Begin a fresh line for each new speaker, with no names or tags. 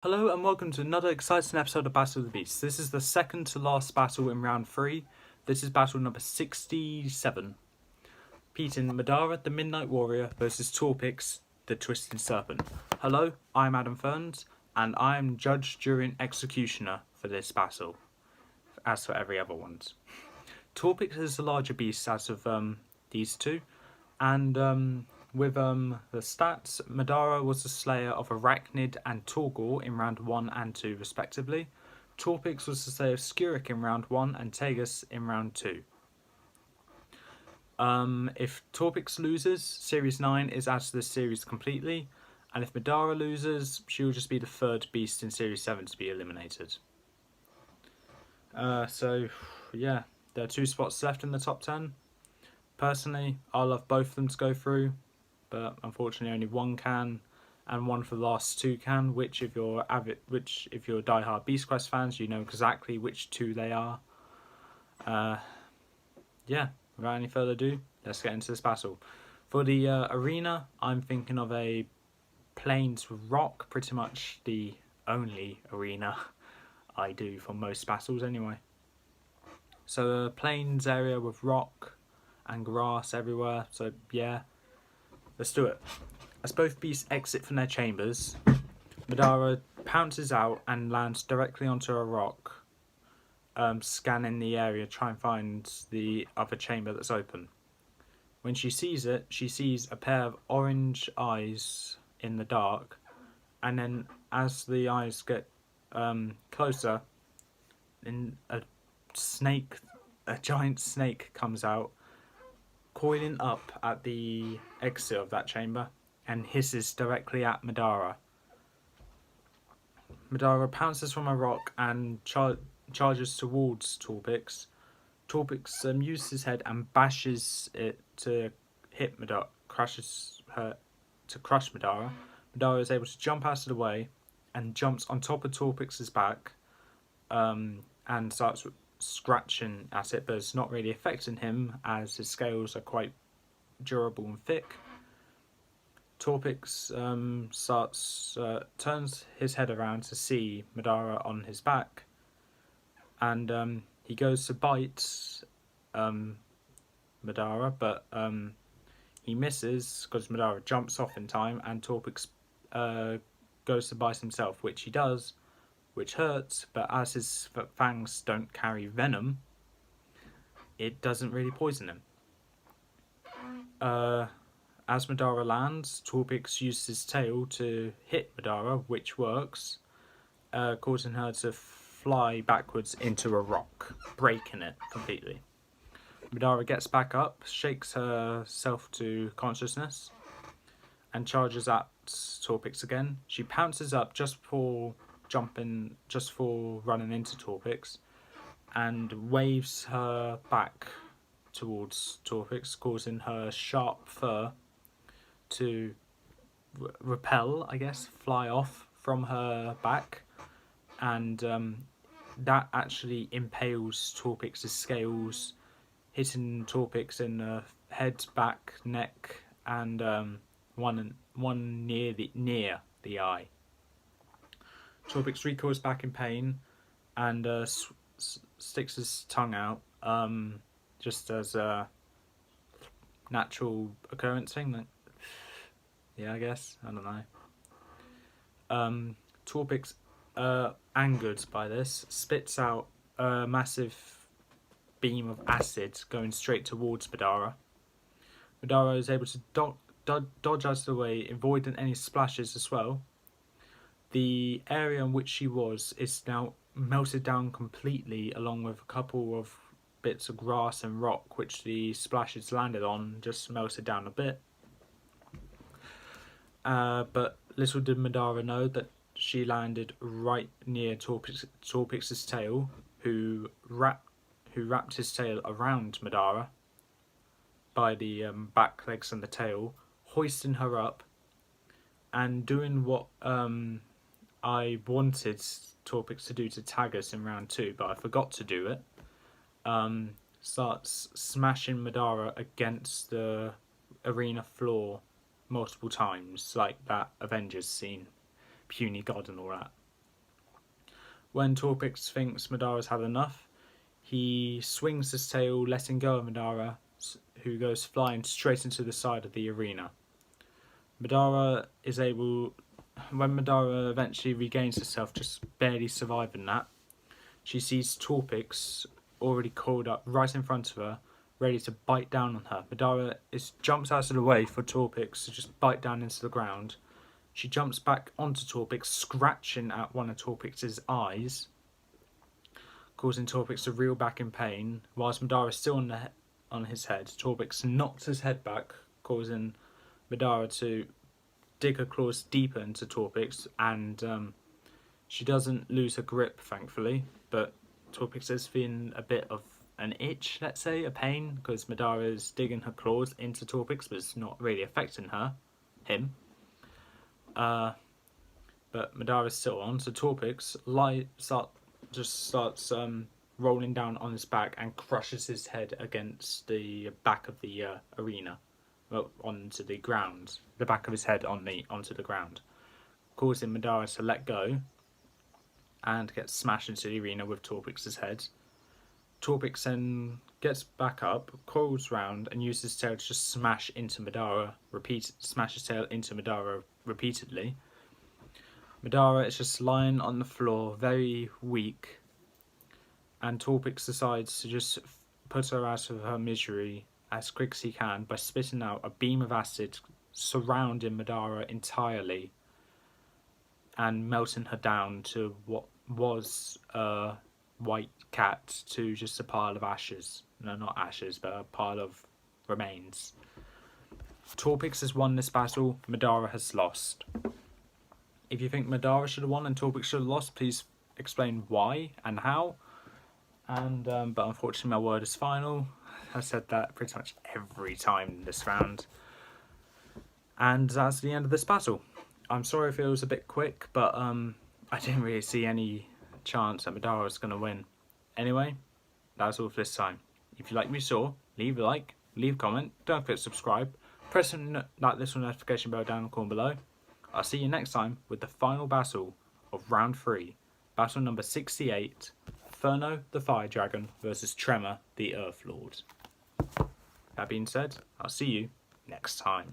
Hello and welcome to another exciting episode of Battle of the Beasts. This is the second to last battle in round 3. This is battle number 67. Pete and Madara, the Midnight Warrior, versus Torpix, the Twisted Serpent. Hello, I'm Adam Ferns, and I am Judge, Jury and Executioner for this battle, as for every other ones. Torpix is the larger beast out of these two, and with the stats, Madara was the slayer of Arachnid and Torgor in round 1 and 2 respectively. Torpix was the slayer of Skurek in round 1 and Tegus in round 2. If Torpix loses, Series 9 is out of this series completely, and if Madara loses, she will just be the third beast in Series 7 to be eliminated. So, yeah, there are 2 spots left in the top 10. Personally, I love both of them to go through, but unfortunately only one can, and one for the last 2 can, which if you're diehard Beast Quest fans, you know exactly which 2 they are. Yeah, without any further ado, let's get into this battle. For the arena, I'm thinking of a plains rock, pretty much the only arena I do for most battles anyway. So a plains area with rock and grass everywhere, so yeah. Let's do it. As both beasts exit from their chambers, Madara pounces out and lands directly onto a rock, scanning the area to try and find the other chamber that's open. When she sees it, she sees a pair of orange eyes in the dark, and then as the eyes get closer, a giant snake comes out, coiling up at the exit of that chamber and hisses directly at Madara. Madara pounces from a rock and charges towards Torpix. Torpix uses his head and bashes it to hit Madara, crush Madara. Madara is able to jump out of the way and jumps on top of Torpix's back and starts scratching at it, but it's not really affecting him as his scales are quite durable and thick. Torpix turns his head around to see Madara on his back, and he goes to bite Madara, but he misses because Madara jumps off in time, and Torpix goes to bite himself, which he does, which hurts, but as his fangs don't carry venom, it doesn't really poison him. As Madara lands, Torpix uses his tail to hit Madara, which works, causing her to fly backwards into a rock, breaking it completely. Madara gets back up, shakes herself to consciousness, and charges at Torpix again. She pounces up just before running into Torpix, and waves her back towards Torpix, causing her sharp fur to repel, I guess, fly off from her back, and that actually impales Torpix's scales, hitting Torpix in the head, back, neck, and one near the eye. Torpix recoils back in pain and sticks his tongue out, just as a natural occurrence thing. Like, yeah, I guess. I don't know. Torpix, angered by this, spits out a massive beam of acid going straight towards Madara. Madara is able to dodge out of the way, avoiding any splashes as well. The area in which she was is now melted down completely, along with a couple of bits of grass and rock which the splashes landed on, just melted down a bit. But little did Madara know that she landed right near Torpix's tail, who wrapped his tail around Madara by the back legs and the tail, hoisting her up and doing what I wanted Torpix to do to tag us in round 2, but I forgot to do it. Starts smashing Madara against the arena floor multiple times, like that Avengers scene, puny god and all that. When Torpix thinks Madara's had enough, he swings his tail, letting go of Madara, who goes flying straight into the side of the arena. When Madara eventually regains herself, just barely surviving that, she sees Torpix already coiled up right in front of her, ready to bite down on her. Madara jumps out of the way for Torpix to just bite down into the ground. She jumps back onto Torpix, scratching at one of Torpix's eyes, causing Torpix to reel back in pain. Whilst Madara is still on his head, Torpix knocks his head back, causing Madara to dig her claws deeper into Torpix, and she doesn't lose her grip, thankfully, but Torpix is feeling a bit of an itch, let's say, a pain, because Madara is digging her claws into Torpix, but it's not really affecting him. But Madara's still on, so Torpix starts rolling down on his back and crushes his head against the back of the arena, well, onto the ground. The back of his head onto the ground, causing Madara to let go and get smashed into the arena with Torpix's head. Torpix then gets back up, coils round, and uses his tail to just smash his tail into Madara repeatedly. Madara is just lying on the floor, very weak, and Torpix decides to just put her out of her misery as quick as he can by spitting out a beam of acid surrounding Madara entirely and melting her down to what was a white cat to just a pile of ashes. No, not ashes, but a pile of remains. Torpix has won this battle, Madara has lost. If you think Madara should have won and Torpix should have lost, please explain why and how. And but unfortunately my word is final. I said that pretty much every time in this round. And that's the end of this battle. I'm sorry if it was a bit quick, but I didn't really see any chance that Madara was going to win. Anyway, that's all for this time. If you like what you saw, leave a like, leave a comment, don't forget to subscribe, press that little notification bell down in the corner below. I'll see you next time with the final battle of round 3, battle number 68, Inferno the Fire Dragon versus Tremor the Earth Lord. That being said, I'll see you next time.